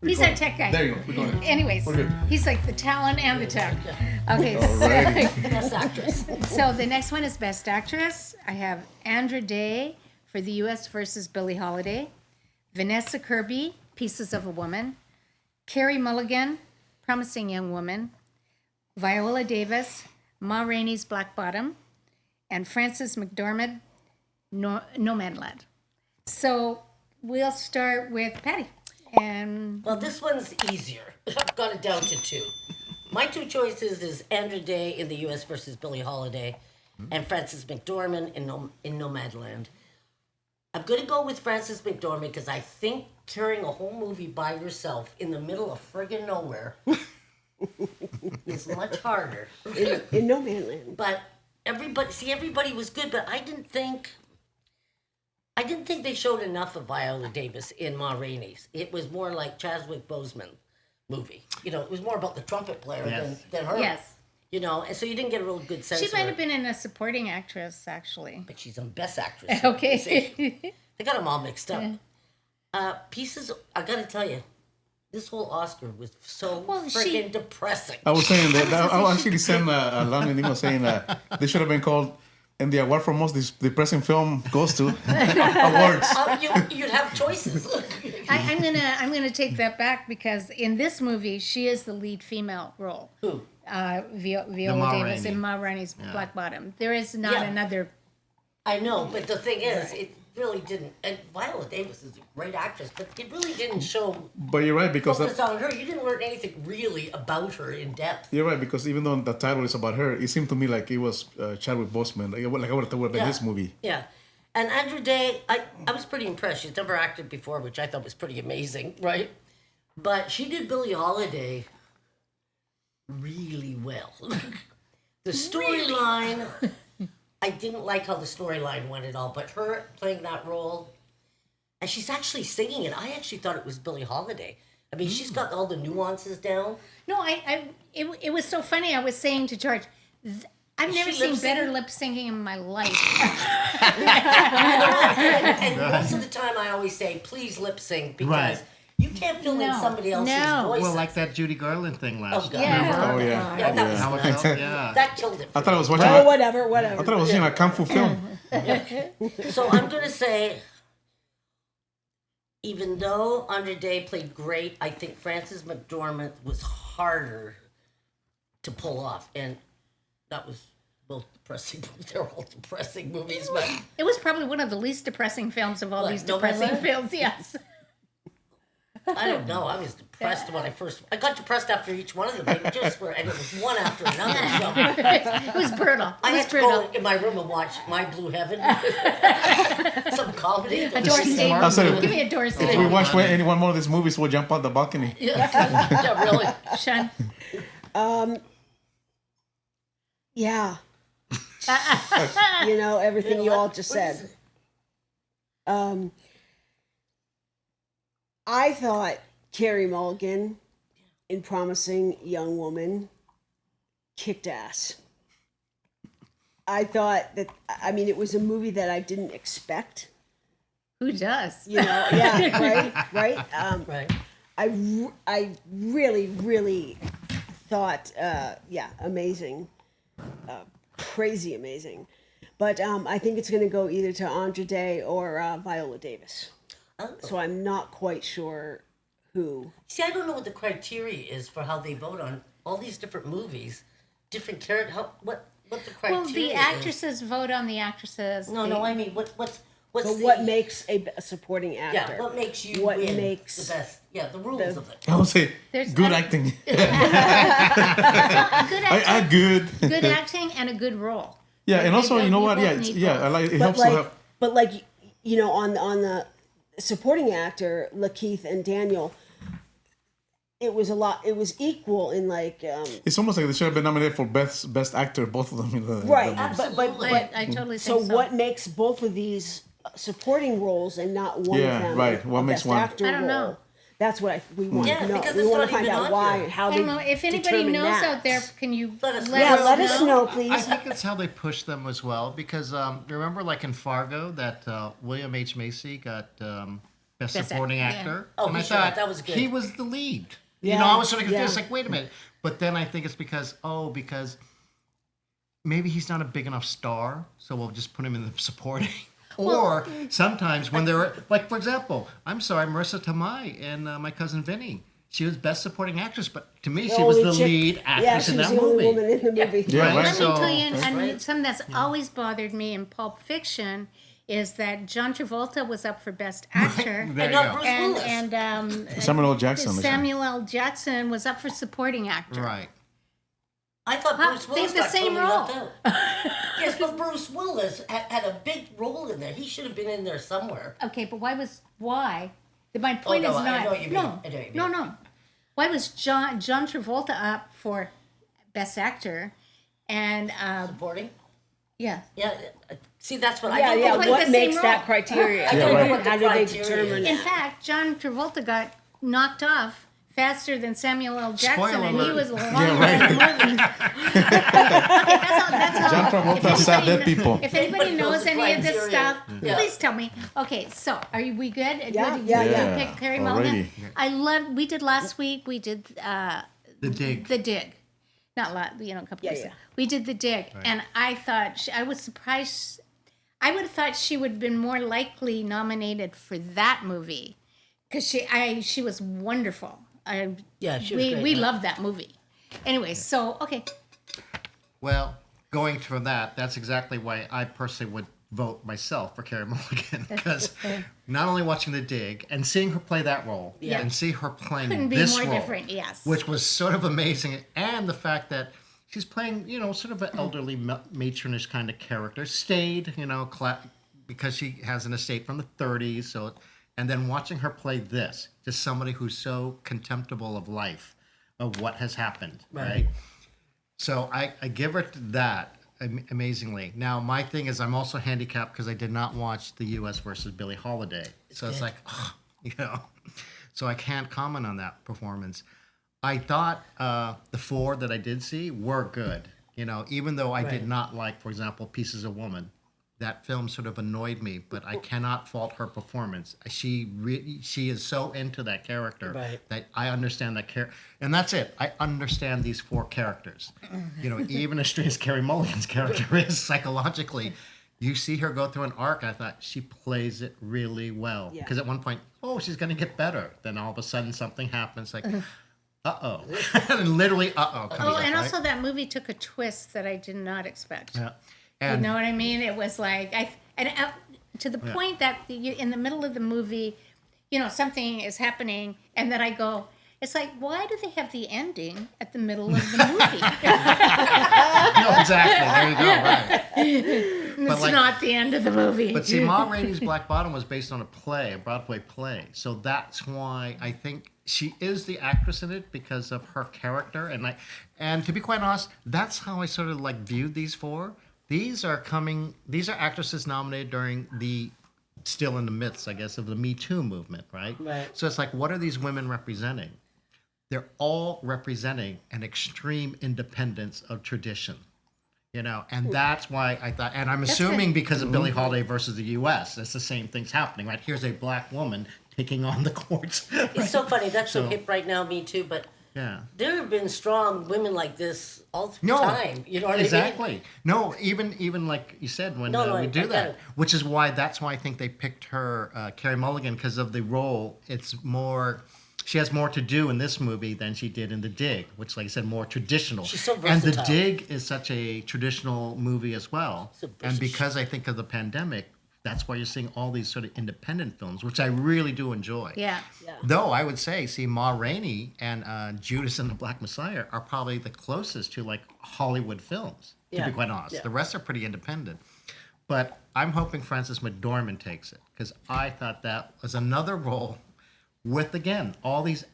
He's our tech guy. There you go. We're going. Anyways, We're good. he's like the talent and the tech. Okay, Alrighty. Best actress. so the next one is Best Actress. I have Andra Day for the U.S. versus Billie Holiday, Vanessa Kirby, Pieces of a Woman, Carey Mulligan, Promising Young Woman, Viola Davis, Ma Rainey's Black Bottom, and Frances McDormand, Nomadland. So we'll start with Patty. And Well, this one's easier. I've got it down to two. My two choices is Andra Day in the U.S. versus Billie Holiday, and Frances McDormand in Nomadland. I'm going to go with Frances McDormand because I think carrying a whole movie by yourself in the middle of friggin' nowhere is much harder. In No Man Land. But everybody was good, but I didn't think they showed enough of Viola Davis in Ma Rainey's. It was more like Chadwick Boseman movie. You know, it was more about the trumpet player than her. yes, You know, and so you didn't get a real good sense she of might her. have been in a supporting actress, actually. But she's on Best Actress. Okay. See? They got them all mixed up. Pieces, I gotta tell you, this whole Oscar was so Well, freaking depressing. I was saying that. I actually sent a long email saying that they should have been called, and the award for most depressing film goes to awards. You'd have choices. I'm gonna take that back because in this movie she is the lead female role. Who? Viola Ma Davis Rainey. in Ma Rainey's Black Bottom. There is not Yeah. another. I know, but the thing is, it really didn't. And Viola Davis is a great actress, but it really didn't show But you're right because focus on her. You didn't learn anything really about her in depth. you're right because even though the title is about her, it seemed to me like it was Chadwick Boseman. Like I would have thought it would have been his movie. Yeah. And Andra Day, I was pretty impressed. She's never acted before, which I thought was pretty amazing, right? But she did Billie Holiday really well. The storyline, I didn't like how the storyline went at all, but her playing that role, and she's actually singing it. I actually thought it was Billie Holiday. I mean, she's got all the nuances down. No, it was so funny. I was saying to George, I've never she seen lip-syncing? better lip syncing in my life. And most of the time I always say, please lip sync, because Right. you can't fill in No, somebody else's no. voice. Well, like that Judy Garland thing last Oh, year. God. Yeah. Oh yeah. Yeah, that was How it nuts. felt, yeah. That killed it. I thought I was watching. Oh, I whatever. thought I was watching a kung fu film. So I'm going to say, even though Andra Day played great, I think Frances McDormand was harder to pull off. And that was both depressing. They're all depressing movies, but It was probably one of the least depressing films of all What, these No depressing Man's Land? films. Yes. I don't know. I was depressed when I got depressed after each one of them. They just were, and it was one after another. So It was brutal. I It was had to brutal. go in my room and watch My Blue Heaven, some comedy. A door Steve seat. Martin. said- Give me a door If we seat. watch any one more of these movies, we'll jump out the balcony. Yeah, really. Sean. Yeah. You know, everything you all just said. I thought Carey Mulligan in Promising Young Woman kicked ass. I thought that, I mean, it was a movie that I didn't expect. Who does? You know, yeah, right. Right. I really thought, amazing, crazy amazing. But I think it's going to go either to Andra Day or Viola Davis. Oh. So I'm not quite sure who. See, I don't know what the criteria is for how they vote on all these different movies, different characters. What the criteria? Well, the is. actresses vote on the actresses. No, I mean, what's But the, what makes a supporting actor? Yeah, what makes you What win makes the best? Yeah, the rules of it. I would say There's- good acting. good I good. good acting and a good role. Yeah, and also They you know both what? Yeah, need yeah. both. I like it But helps to like, have. but like, you know, on the supporting actor, Lakeith and Daniel, it was a lot. It was equal in like. It's almost like they should have been nominated for best actor, both of them. In the Right, the movie. Absolutely. I totally So think so. what makes both of these supporting roles and not one Yeah, of them? right. What a makes best one? actor I don't know. role? That's what we want Yeah, to know. because We it's want not to find even out on why here. and how I they don't know if anybody determine knows that. out there. Can you Let us Yeah, let us know, I please. think it's how they push them as well because remember like in Fargo that William H. Macy got Best Best Supporting Act- Actor. Oh, and I sure, thought that was good. he was the lead. Yeah, You know, I was sort of yeah. confused, like, wait a minute. But then I think it's because maybe he's not a big enough star, so we'll just put him in the supporting. Or sometimes when they're, like, for example, I'm sorry, Marissa Tomei and My Cousin Vinny. She was Best Supporting Actress, but to me, she was only the chick- lead actress Yeah, she in was that the only movie. woman in the movie. Yeah, Right. right. Let So- me tell you, and Right. something that's always bothered me in Pulp Fiction is that John Travolta was up for Best Actor. There And you not go. Bruce And, Willis. Samuel L. Jackson. Samuel L. Jackson was up for supporting actor. Right. I thought Huh, Bruce they Willis have the got same totally role. left out. Yes, but Bruce Willis had a big role in there. He should have been in there somewhere. Okay, but why? My point no, is I not. know what you mean. No, I know what you no, mean. no. Why was John Travolta up for Best Actor? And Supporting? yeah, Yeah. See, that's what I Yeah, don't yeah. know. played What the makes same that role. criteria? I don't know what the How do they criteria determine is. in that? fact, John Travolta got knocked off faster than Samuel L. Jackson, Spoiler and he alert. was longer right. in the movie. Okay, that's all. John Travolta If sad anybody dead kn- people. If anybody Everybody knows knows the any of this criteria. stuff, Yeah. please tell me. Okay, so we good? Yeah, Good? yeah, You yeah. picked Carey Already. Mulligan. We did last week. We did The Dig. The Dig. Not a lot, a couple Yeah, weeks yeah. ago. We did The Dig, and I thought I was surprised. I would have thought she would have been more likely nominated for that movie because she was wonderful. Yeah, she was great, we yeah. loved that movie. Anyway, so okay, Well, going for that, that's exactly why I personally would vote myself for Carey Mulligan, because not only watching The Dig and seeing her play that role, Yeah. and see her playing couldn't be this more role, different. Yes, which was sort of amazing, and the fact that she's playing, sort of an elderly matronish kind of character, staid, because she has an estate from the 30s, so, and then watching her play this, just somebody who's so contemptible of life, of what has happened, right? So I give her that amazingly. Now, my thing is I'm also handicapped because I did not watch the U.S. versus Billie Holiday. So it's like, so I can't comment on that performance. I thought the four that I did see were good. Even though I did not like, for example, Pieces of Woman. That film sort of annoyed me, but I cannot fault her performance. She is so into that character that I understand that character, and that's it. I understand these four characters. Even as strange as Carey Mulligan's character is psychologically, you see her go through an arc. I thought she plays it really well because at one point, she's going to get better. Then all of a sudden something happens, like, uh-oh, and literally comes Oh, up, and right? also that movie took a twist that I did not expect. Yeah. You And know what I mean? It was like to the point that in the middle of the movie, something is happening, and then I go, it's like, why do they have the ending at the middle of the movie? no, exactly. There you go. Right. It's like- not the end of the movie. But see, Ma Rainey's Black Bottom was based on a Broadway play. So that's why I think she is the actress in it because of her character. And to be quite honest, that's how I sort of viewed these four. These are actresses nominated during still in the midst, I guess, of the Me Too movement, right? Right. So it's like, what are these women representing? They're all representing an extreme independence of tradition. And that's why I thought, and I'm assuming because of Billie Holiday versus the U.S., that's the same thing's happening, right? Here's a black woman taking on the courts. It's so funny. That's so hip right now, Me Too, but Yeah. there have been strong women like this all through No, time. You know what I mean? exactly. No, even like you said when No, we I do get that, it. which is why I think they picked her, Carey Mulligan, because of the role. It's more. She has more to do in this movie than she did in The Dig, which, like I said, more traditional. She's so And The versatile. Dig is such a traditional movie as well. So And British. because I think of the pandemic, that's why you're seeing all these sort of independent films, which I really do enjoy. yeah. Though I would say, Ma Rainey and Judas and the Black Messiah are probably the closest to Hollywood films, to Yeah. be quite honest. Yeah. The rest are pretty independent. But I'm hoping Frances McDormand takes it because I thought that was another role with, again, all these.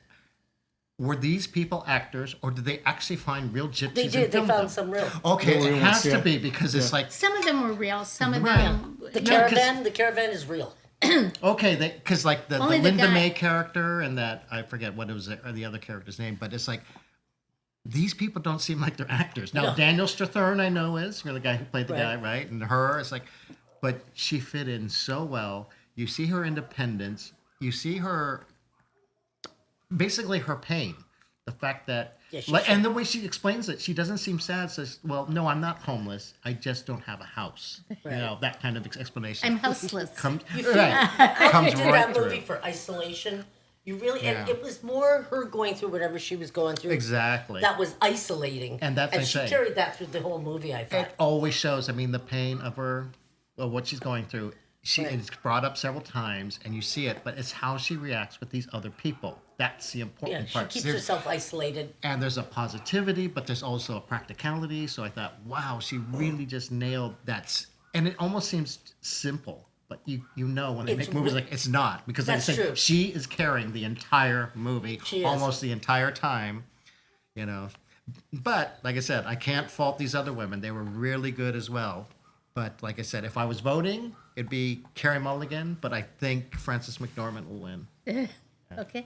Were these people actors or did they actually find real gypsies They and did. They film found them? some real. Okay, Real it has ones, yeah. to be because it's like, Some of them were real. Some of Right. them. The No, 'cause- caravan. The caravan is real. okay, because the Only the Linda guy- May character and that, I forget what it was, or the other character's name, but it's like, these people don't seem like they're actors. Now, No. Daniel Strathern, I know is, the guy who played the Right. guy, right? And her, it's like, but she fit in so well. You see her independence. you see her, basically her pain, the fact that, Yeah, and the way she explains it, she doesn't seem sad. Says, "Well, no, I'm not homeless. I just don't have a house." You know, that kind of explanation. I'm houseless. comes You feel comes you did right that movie through. for isolation. You really, and Yeah. it was more her going through whatever she was going through. Exactly. That was isolating. And that's what I she say. carried that through the whole movie, I thought. It always shows. I mean, the pain of her, of what she's going through. It's brought up several times, and you see it. But it's how she reacts with these other people. That's the Yeah, important she part. keeps There's- herself isolated. and there's a positivity, but there's also a practicality. So I thought, wow, she really just nailed that. And it almost seems simple, but you know when they It's make movies re- like it's not, because they That's say true. she is carrying the entire movie, She is. almost the entire time, you know. But like I said, I can't fault these other women; they were really good as well. But like I said, if I was voting, it'd be Carey Mulligan, but I think Frances McDormand will win. Okay.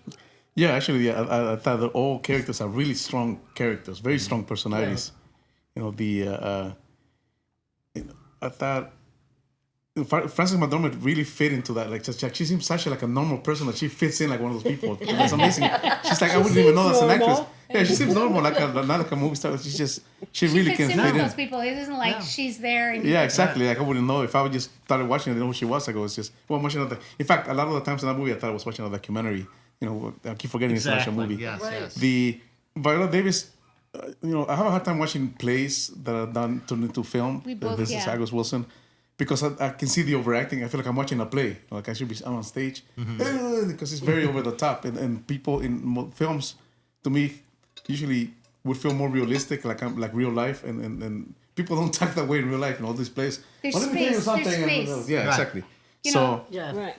Yeah, actually, yeah, I thought that all characters are really strong characters, very strong personalities. You know, I thought Frances McDormand really fit into that. Like, she seems such like a normal person that she fits in like one of those people. It's amazing. She's like, I wouldn't even know that's an actress. normal. Yeah, she seems normal, like not like a movie star. She really Fits can in fit with in. those people. It isn't like Yeah. she's there. And Yeah, exactly. Like I wouldn't know if I would just started watching it. I didn't know who she was. I go, it's just I'm watching another. In fact, a lot of the times in that movie, I thought I was watching a documentary. You know, I keep forgetting it's not a movie. Yes, Right. yes. The Viola Davis, you know, I have a hard time watching plays that are done turned into film. We both, This is yeah. Agus Wilson, because I can see the overacting. I feel like I'm watching a play. Like I should be on stage because it's very over the top. And people in films, to me, usually would feel more realistic, like real life. And people don't talk that way in real life in all these plays. There's Well, let me tell you space, there's something. space. Yeah, Right. exactly. You So. know, Yeah. Right.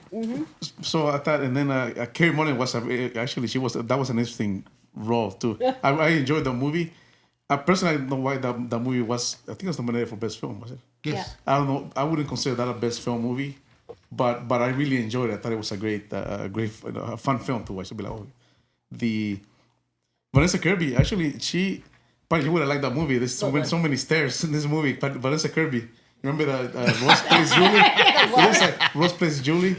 So I thought, and then Carey Mulligan was actually that was an interesting role too. I enjoyed the movie. I personally don't know why that movie was. I think it was nominated for best film. Was it? Yes. I don't know. I wouldn't consider that a best film movie, but I really enjoyed it. I thought it was a great, fun film to watch. To be like, oh, the Vanessa Kirby actually probably you would have liked that movie. There's so many stairs in this movie. But Vanessa Kirby. Remember that Rose plays Julie? Yes, like Rose plays Julie.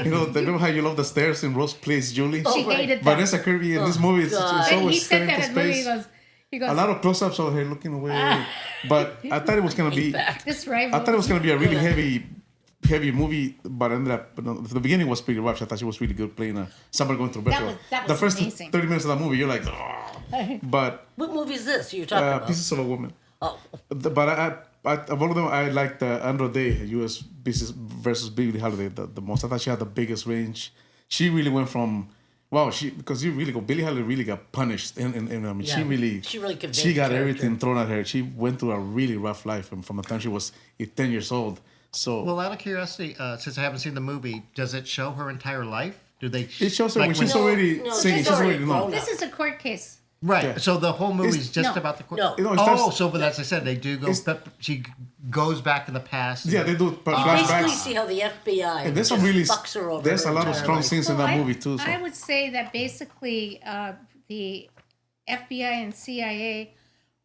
You know, remember how you love the stairs in Rose plays Julie? she right. hated that. Vanessa Kirby in this movie is God. always He said staring that into in the movie. space. He goes, A lot of close-ups of her looking away. But I thought it was gonna be. this rival. I thought it was gonna be a really heavy movie, but ended up. The beginning was pretty rough. I thought she was really good playing somebody going through birth. that The was first amazing. 30 minutes of the movie, you're like, oh. But What movie is this you're talking about? Pieces of a Woman. Oh, But of all of them, I liked Andra Day, U.S. versus Billie Holiday the most. I thought she had the biggest range. She really went from, because you really go, Billie Holiday really got punished. And I mean, Yeah. she really conveyed she the got character. everything thrown at her. She went through a really rough life from the time she was 10 years old. So Well, out of curiosity, since I haven't seen the movie, does it show her entire life? Do they? it shows her when like she's No, already no, singing. she's She's already already grown known. up. This is a court case. Right. Yeah. So the whole movie is just no. about the. No. You know, it starts- Oh, so but as I said, they do go. She goes back in the past. Yeah, they do You basically flashbacks. see how the FBI And there's just some really, fucks her over. there's her a lot of entire strong life. scenes in Well, that movie too. So. I would say that basically the FBI and CIA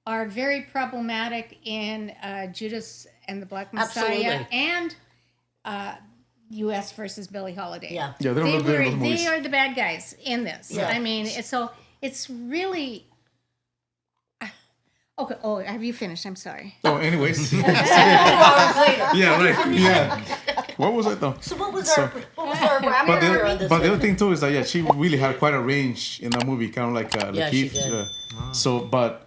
are very problematic in Judas and the Black Messiah Absolutely. and U.S. versus Billie Holiday. Yeah. Yeah, they don't look good in those movies. They are the bad guys in this. Yeah. I mean, it's really. Okay. Oh, have you finished? I'm sorry. Oh, anyways. 2 hours later. Yeah, right. Yeah. What was it though? So what was So- our rapid But fire on the, this but the one? other thing too is that she really had quite a range in that movie, kind of like Yeah, she Keith. did. So, but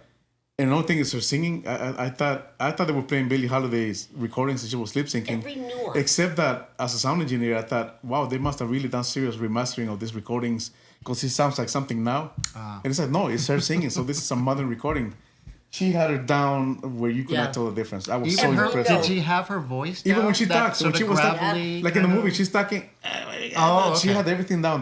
and another thing is her singing. I thought they were playing Billie Holiday's recordings and she was lip syncing. Every nuance. Except that as a sound engineer, I thought, wow, they must have really done serious remastering of these recordings because it sounds like something now. And it's like, no, it's her singing. So this is a modern recording. She had her down where you could Yeah. not tell the difference. I was Even so her, impressed. did she have her voice down? Even when she That talks, sort when she of was gravelly like in the kind movie, of- she's talking. Oh, She okay. had everything down.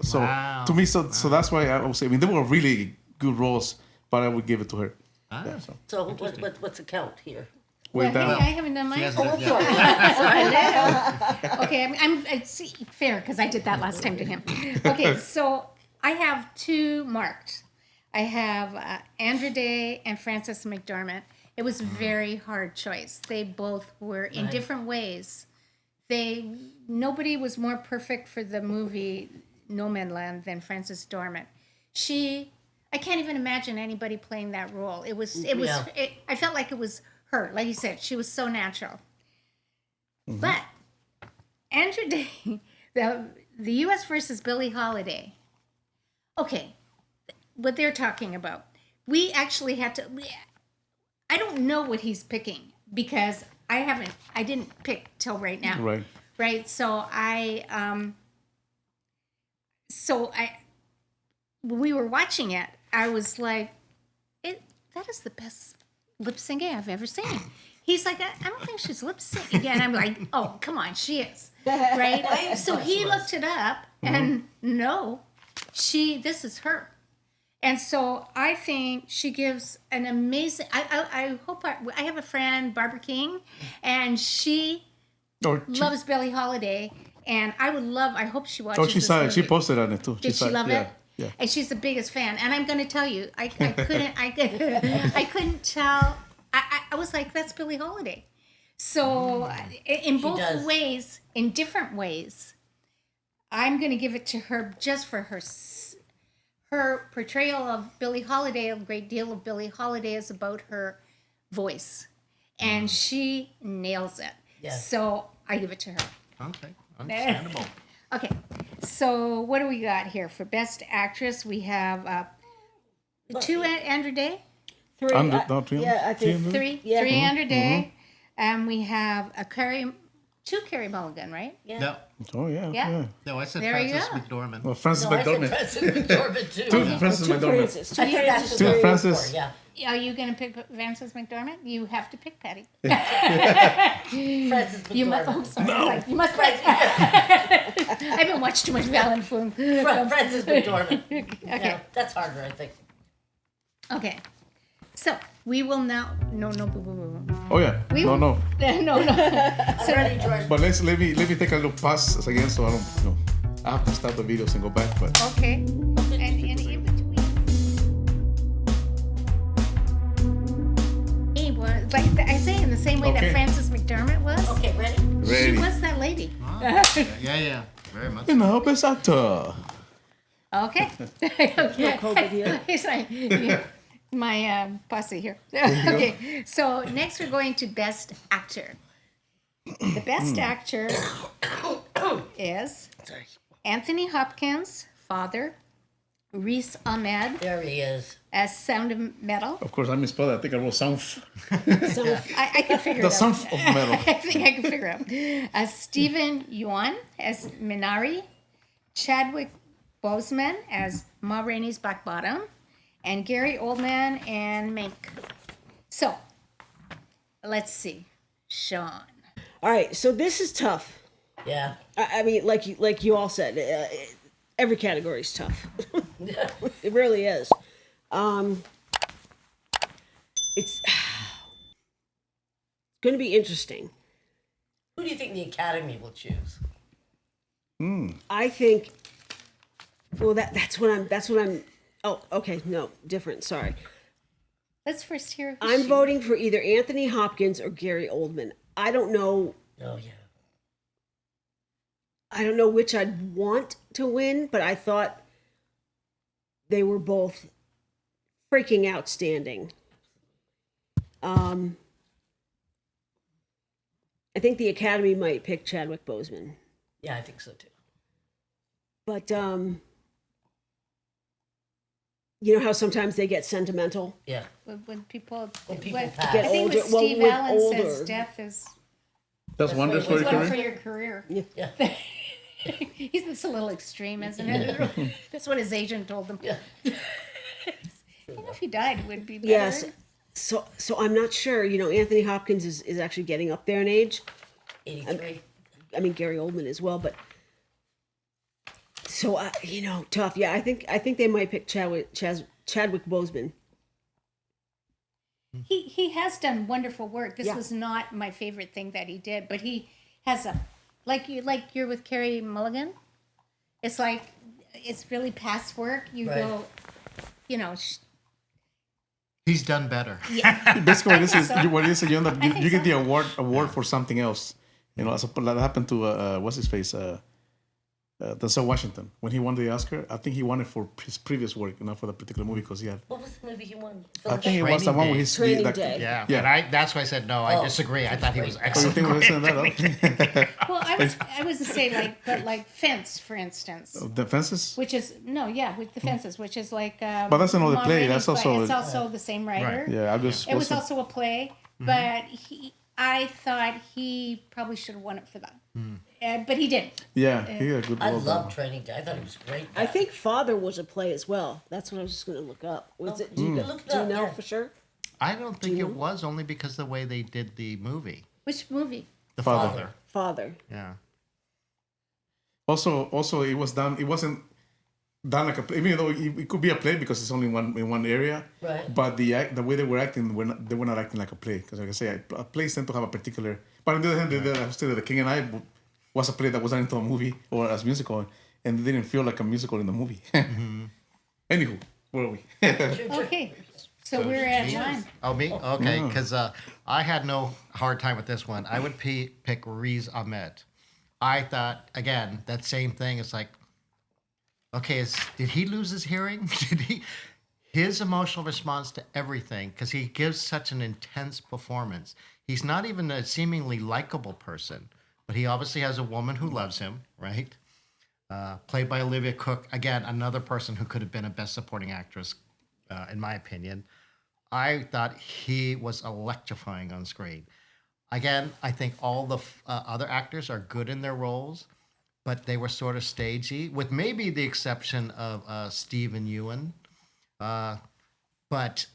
So Wow. to me, so that's why I would say. I mean, they were really good roles, but I would give it to her. Ah. Yeah, so. So what's the count here? Way Well, down. hey, I haven't done She mine. has yeah. Okay, it's fair because I did that last time to him. Okay, so I have two marked. I have Andra Day and Frances McDormand. It was a very hard choice. They both were in Right. different ways. Nobody was more perfect for the movie Nomadland than Frances Dormant. I can't even imagine anybody playing that role. Yeah. I felt like it was her. Like you said, she was so natural. But Andrew Day, the U.S. versus Billie Holiday. Okay, what they're talking about. We actually had to. I don't know what he's picking because I didn't pick till right now. Right. Right. When we were watching it, I was like, that is the best lip syncing I've ever seen. He's like, I don't think she's lip syncing. And I'm like, oh, come on, she is. Right? So he looked it up, and no, this is her. And so I think she gives an amazing. I hope I have a friend, Barbara King, and she loves Billie Holiday, and I hope she watches. Oh, she this saw it. movie. She posted on it too. Did she love it? Yeah. And she's the biggest fan. And I'm going to tell you, I couldn't tell. I was like, that's Billie Holiday. So in both does. ways, in different ways, I'm going to give it to her just for her portrayal of Billie Holiday. A great deal of Billie Holiday is about her voice, and she nails it. Yes. So I give it to her. Okay, understandable. Okay, so what do we got here for Best Actress? We have two Andrew Day, Three. Yeah, I think three Yeah. Andrew Day, and we have two Carey Mulligan, right? Yeah. No, Oh yeah. Yeah. Yeah. no, I said There you Frances go. McDormand. Well, Frances No, I said McDormand. Frances McDormand too. Two Frances Two McDormand. Frances. Two I think that's Frances. Two what Frances. for, yeah. Are you going to pick Frances McDormand? You have to pick Patty. Frances You must. McDormand. Oh, sorry. Like, you must pick. I haven't watched too much Val and Foon. Frances McDormand. Okay. Yeah, that's harder, I think. Okay. So we will now. No. Boo, boo, boo, boo. Oh yeah. We No, will- no. No. I'm ready, George. But let me take a little pause again, so I don't. I have to stop the videos and go back. But Okay. And in between. He was like I say in the same way that Okay. Frances McDormand was. Okay, ready? She ready. was that lady. Yeah, very much. You know, best actor. Okay. COVID here. He's like, my posse here. Okay. So next we're going to Best Actor. The Best Actor is Sorry. Anthony Hopkins, father, Reese Ahmed There he is. as Sound of Metal. Of course, I misspelled it. I think I wrote sound. I can figure The it sound out. of metal. I think I can figure it out. Stephen Yuan as Minari, Chadwick Boseman as Ma Rainey's Black Bottom, and Gary Oldman and Mink. So, let's see. Sean. All right, so this is tough. Yeah. I mean, like you all said, every category is tough. It really is. It's going to be interesting. Who do you think the Academy will choose? I think. Well, that's what I'm. Oh, okay, no, different. Sorry. Let's first hear. who I'm she- voting for either Anthony Hopkins or Gary Oldman. I don't know. Oh, yeah. I don't know which I'd want to win, but I thought they were both freaking outstanding. I think the Academy might pick Chadwick Boseman, Yeah, I think so too. but you know how sometimes they get sentimental. Yeah. When people, people what- pass. I Get think older- what well, Steve with Allen says older- death is That's wonders for what your it one career. for your career. Yeah. It's a little extreme, isn't it? That's what his agent told him. Yeah. If he died, it would be better. Yes. So I'm not sure. You know, Anthony Hopkins is actually getting up there in age. 83. I mean, Gary Oldman as well, but so you know, tough. Yeah, I think they might pick Chadwick Boseman. He has done wonderful work. This Yeah. was not my favorite thing that he did, but he has a like you're with Carey Mulligan. It's like it's really past work. You Right. go, you know. He's done better. Basically, what this is so. what it is. You end up, think you get so. the award for something else. You know, as that happened to what's his face, Denzel Washington when he won the Oscar. I think he won it for his previous work, not for the particular movie, because he had. What was the movie he won? I think it was the one with his Training Day. Yeah, Yeah. And that's why I said no. I disagree. I thought he was Oh, you excellent. think we're saying that? Okay. Well, I was to say like Fence, for instance, The Fences. which is with the Fences, which is like. But that's another Mom play. Rainey's That's also- It's also the same writer. Right. Yeah, I just. It was wasn't- also a play, but I thought he probably should have won it for that, but he didn't. Yeah, he had a good. I role love there. Training Day. I thought it was great. I think Father was a play as well. That's what I was just going to look up. Was it? Do you, Look it do you up, know yeah. for sure? I don't think it was only because of the way they did the movie. Which movie? The Father. father. Father. Yeah. Also, it was done. It wasn't done like a play, even though it could be a play because it's only in one area. Right. But the way they were acting, they were not acting like a play. Because like I say, plays tend to have a particular. But on the other hand, still the King and I was a play that was not into a movie or as musical, and it didn't feel like a musical in the movie. Anywho, where are we? Okay, so we're at time. Oh, me? Okay, because I had no hard time with this one. I would pick Riz Ahmed. I thought, again, that same thing. It's like, okay, did he lose his hearing? His emotional response to everything, because he gives such an intense performance. He's not even a seemingly likable person, but he obviously has a woman who loves him, right? Played by Olivia Cooke. Again, another person who could have been a Best Supporting Actress, in my opinion. I thought he was electrifying on screen. Again, I think all the other actors are good in their roles, but they were sort of stagey, with maybe the exception of Stephen Ewan. But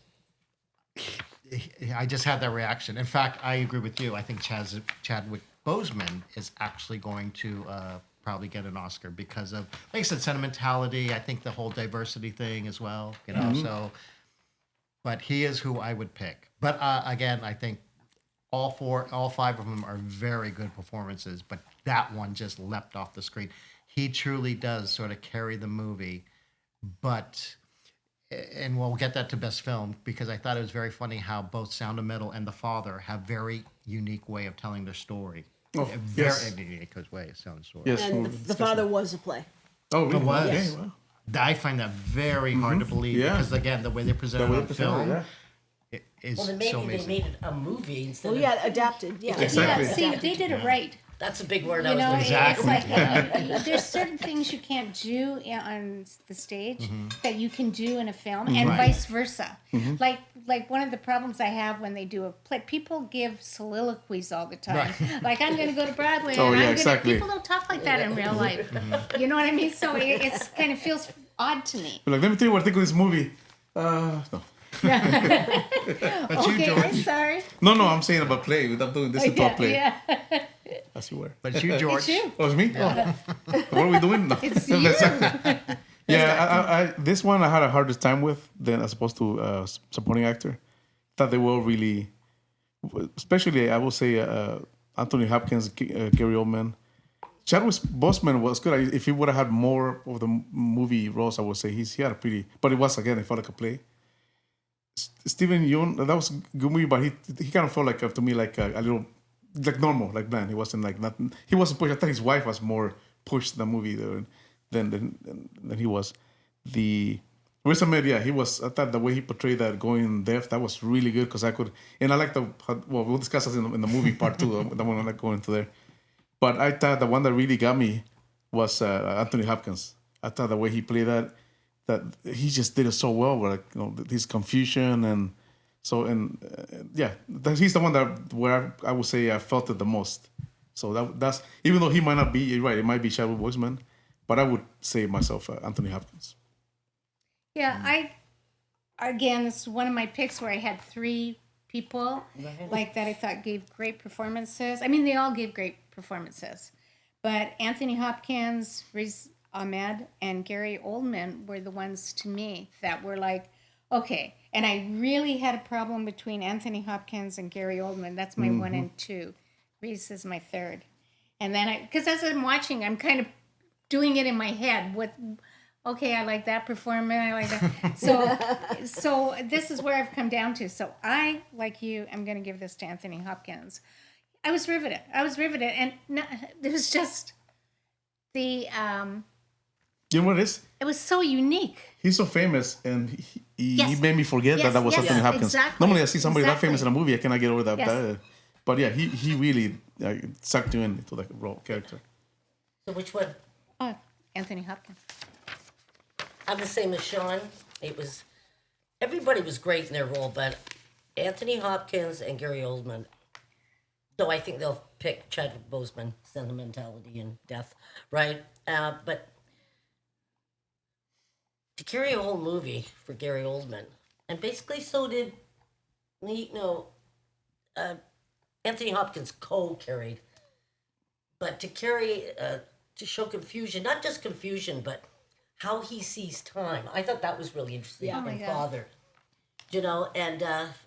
I just had that reaction. In fact, I agree with you. I think Chadwick Boseman is actually going to probably get an Oscar because of, like I said, sentimentality. I think the whole diversity thing as well. So. But he is who I would pick. But again, I think all five of them are very good performances. But that one just leapt off the screen. He truly does sort of carry the movie. But, and we'll get that to Best Film, because I thought it was very funny how both Sound of Metal and The Father have very unique way of telling their story. Oh, A very yes. unique way of telling the story. Yes. And the Father was a play. Oh, really? It was. Okay, wow. I find that very hard to believe Yeah. because, again, the way they present it way on they present it, film yeah. is Well, then so maybe they amazing. made it a movie instead Well, of. yeah, adapted. Yeah. Exactly. Yeah, see, they did it right. That's a big word I You was know, looking Exactly. it's like there's certain things you can't do on the stage that you can do in a film, and Right. vice versa. Like one of the problems I have when they do a play, people give soliloquies all the time. Right. Like, I'm going to go to Broadway. Oh, and yeah, I'm exactly. People don't talk like that in real life. You know what I mean? So it's kind of feels odd to me. Like, let me tell you what I think of this movie. No. But you, Okay, George, I'm sorry. No, I'm saying about play. I'm doing this into a play. Yeah. As you were. but you, George, It's you. Oh, it's me? Oh. What are we doing? No. It's you. Yeah, I this one I had a harder time with than as opposed to supporting actor. Thought they were really, especially I will say Anthony Hopkins, Gary Oldman. Chadwick Boseman was good. If he would have had more of the movie roles, I would say he had a pretty. But it was again, it felt like a play. Stephen Yeun, that was a good movie, but he kind of felt like to me like a little like normal, like bland. He wasn't like nothing. He wasn't pushed. I thought his wife was more pushed in the movie than he was. The Riz Ahmed, yeah, he was. I thought the way he portrayed that going in depth, that was really good because I could, and I like well, we'll discuss this in the movie part too. The one I'm not going into there, but I thought the one that really got me was Anthony Hopkins. I thought the way he played that he just did it so well, like his confusion and so yeah, he's the one where I would say I felt it the most. So that's even though he might not be, you're right, it might be Chadwick Boseman, but I would say myself Anthony Hopkins. Yeah, again, this is one of my picks where I had three people like that I thought gave great performances. I mean, they all gave great performances, but Anthony Hopkins, Riz Ahmed, and Gary Oldman were the ones to me that were like, okay. And I really had a problem between Anthony Hopkins and Gary Oldman. That's my one and two. Riz is my third. And then because as I'm watching, I'm kind of doing it in my head. Okay, I like that performance. I like that. So this is where I've come down to. So I, like you, am going to give this to Anthony Hopkins. I was riveted. And it was just, the You know what it is? it was so unique. He's so famous, and he Yes. made me forget Yes, that was yes, Anthony Hopkins. exactly. Normally, I see somebody that famous in a Exactly. movie, I cannot get over that. Yes. But yeah, he really sucked you into the role character. So which one? Oh, Anthony Hopkins. I'm the same as Sean. It was everybody was great in their role, but Anthony Hopkins and Gary Oldman. Though I think they'll pick Chadwick Boseman, sentimentality and death, right? But to carry a whole movie for Gary Oldman, and basically so did, Anthony Hopkins co-carried, but to carry to show confusion, not just confusion, but how he sees time. I thought that was really interesting. Yeah. Oh my in God. Father, and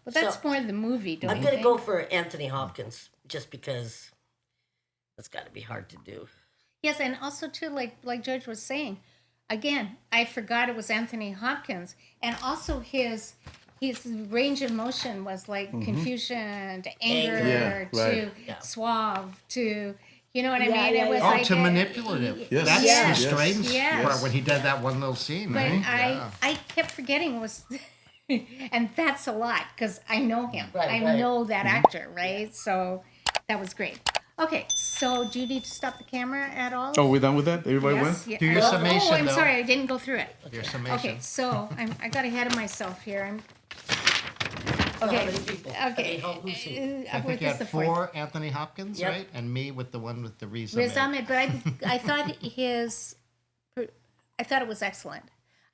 But that's so more the movie, don't I'm you gonna think? go for Anthony Hopkins just because that's got to be hard to do. Yes, and also too, like George was saying, again, I forgot it was Anthony Hopkins, and also his range of motion was like confusion to anger Anger. Yeah, to right. Yeah. suave to, you know what I Yeah, mean? yeah, It was yeah. Oh, like to manipulative. Yes. That's Yes. the strange Yes. part when he did that one little scene. But Right? I kept forgetting it was, and that's a lot because I know him. Right, I right. know that actor, right? So that was great. Okay, so do you need to stop the camera at all? Oh, we're done with that? Everybody Yes, went? yeah. Do your Oh, summation, Oh, I'm though. sorry, I didn't go through it. Your summation. Okay, so I got ahead of myself here. How Okay, many people? okay. Who's who? I think you this had the fourth. 4 Anthony Hopkins, Yep. right? And me with the one with the Riz Riz Ahmed. Ahmed, but I thought I thought it was excellent.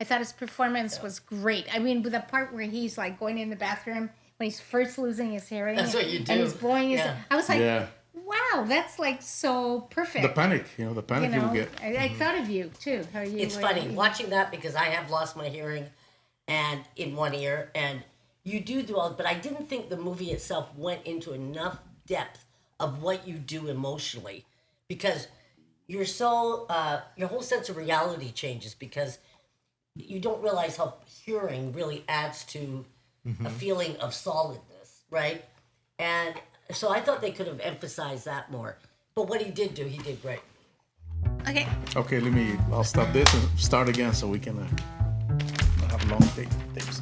I thought his performance was great. I mean, with the part where he's like going in the bathroom when he's first losing his hearing, That's what you do. and he's blowing his. Yeah. I was like, Yeah. wow, that's like so perfect. The panic, the you panic you know, will get. I thought of you too. How you? It's were- funny watching that because I have lost my hearing, and in one ear, and you do all. But I didn't think the movie itself went into enough depth of what you do emotionally, because you're so your whole sense of reality changes because you don't realize how hearing really adds to a feeling of solidness, right? And so I thought they could have emphasized that more. But what he did do, he did great. Okay. Okay, I'll stop this and start again so we can have long takes.